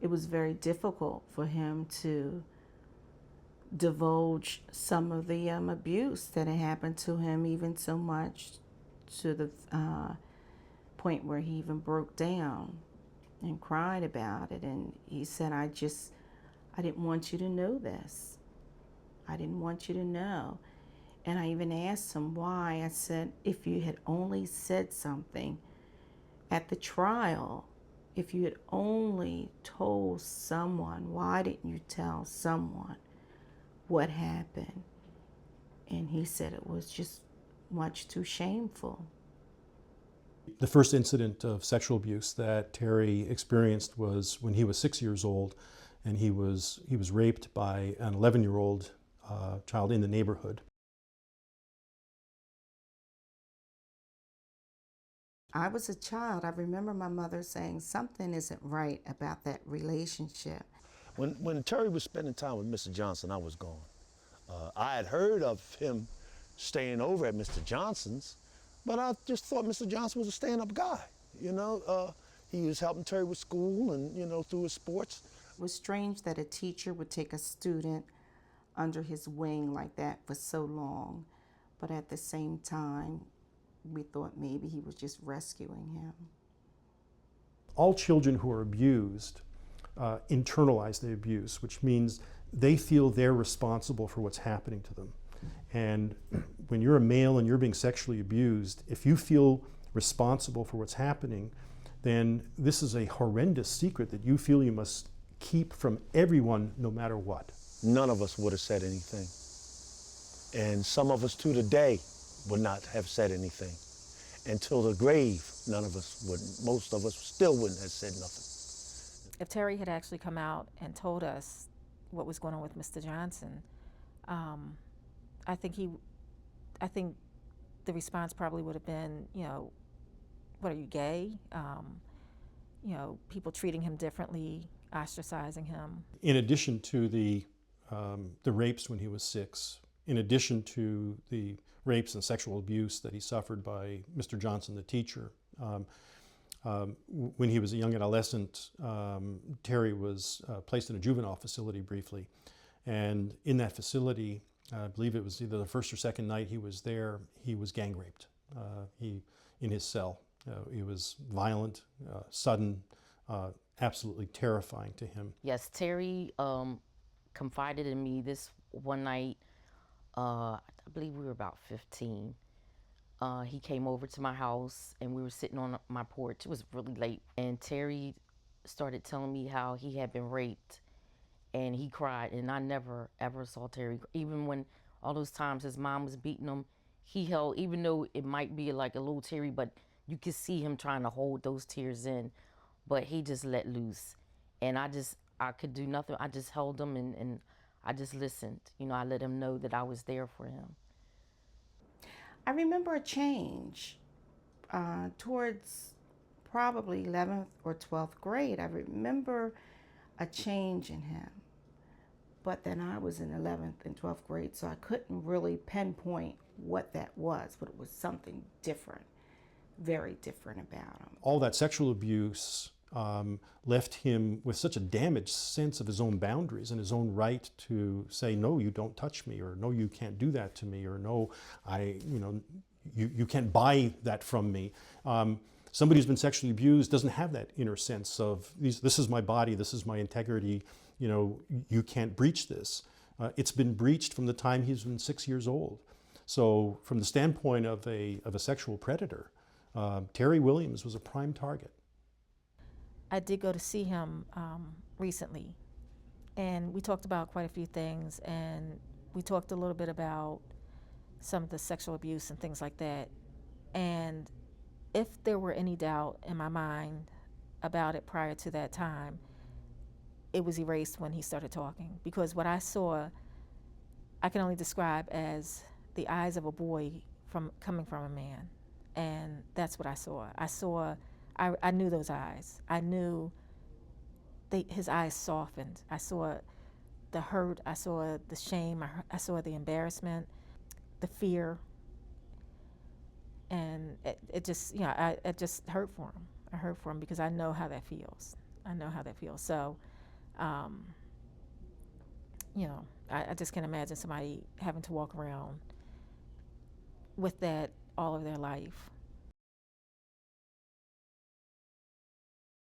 it was very difficult for him to divulge some of the abuse that had happened to him, even so much to the point where he even broke down and cried about it. And he said, I didn't want you to know this. I didn't want you to know. And I even asked him why. I said, if you had only said something at the trial, if you had only told someone, why didn't you tell someone what happened? And he said it was just much too shameful. The first incident of sexual abuse that Terry experienced was when he was 6 years old, and he was raped by an 11-year-old child in the neighborhood. I was a child. I remember my mother saying something isn't right about that relationship. When Terry was spending time with Mr. Johnson, I was gone. I had heard of him staying over at Mr. Johnson's, but I just thought Mr. Johnson was a stand-up guy. You know, he was helping Terry with school and, you know, through his sports. It was strange that a teacher would take a student under his wing like that for so long, but at the same time, we thought maybe he was just rescuing him. All children who are abused internalize the abuse, which means they feel they're responsible for what's happening to them. And when you're a male and you're being sexually abused, if you feel responsible for what's happening, then this is a horrendous secret that you feel you must keep from everyone no matter what. None of us would have said anything. And some of us to today would not have said anything. Until the grave, none of us would, most of us still wouldn't have said nothing. If Terry had actually come out and told us what was going on with Mr. Johnson, I think the response probably would have been, you know, what, are you gay? You know, people treating him differently, ostracizing him. In addition to the rapes when he was 6, in addition to the rapes and sexual abuse that he suffered by Mr. Johnson, the teacher, when he was a young adolescent, Terry was placed in a juvenile facility briefly. And in that facility, I believe it was either the first or second night he was there, he was gang raped in his cell. It was violent, sudden, absolutely terrifying to him. Yes, Terry confided in me this one night. I believe we were about 15. He came over to my house and we were sitting on my porch. It was really late. And Terry started telling me how he had been raped, and he cried. And I never, ever saw Terry, even when all those times his mom was beating him, he held, even though it might be like a little teary, but you could see him trying to hold those tears in, but he just let loose. And I could do nothing. I just held him and I just listened. You know, I let him know that I was there for him. I remember a change towards probably 11th or 12th grade. I remember a change in him. But then I was in 11th and 12th grade, so I couldn't really pinpoint what that was, but it was something different, very different about him. All that sexual abuse left him with such a damaged sense of his own boundaries and his own right to say, no, you don't touch me, or no, you can't do that to me, or no, you can't buy that from me. Somebody who's been sexually abused doesn't have that inner sense of, this is my body, this is my integrity, you know, you can't breach this. It's been breached from the time he's been 6 years old. So from the standpoint of a sexual predator, Terry Williams was a prime target. I did go to see him recently, and we talked about quite a few things, and we talked a little bit about some of the sexual abuse and things like that. And if there were any doubt in my mind about it prior to that time, it was erased when he started talking, because what I saw, I can only describe as the eyes of a boy coming from a man. And that's what I saw. I knew those eyes. I knew his eyes softened. I saw the hurt, I saw the shame, I saw the embarrassment, the fear. And it just, you know, it just hurt for him. I hurt for him because I know how that feels. I know how that feels. So, you know, I just can't imagine somebody having to walk around with that all of their life.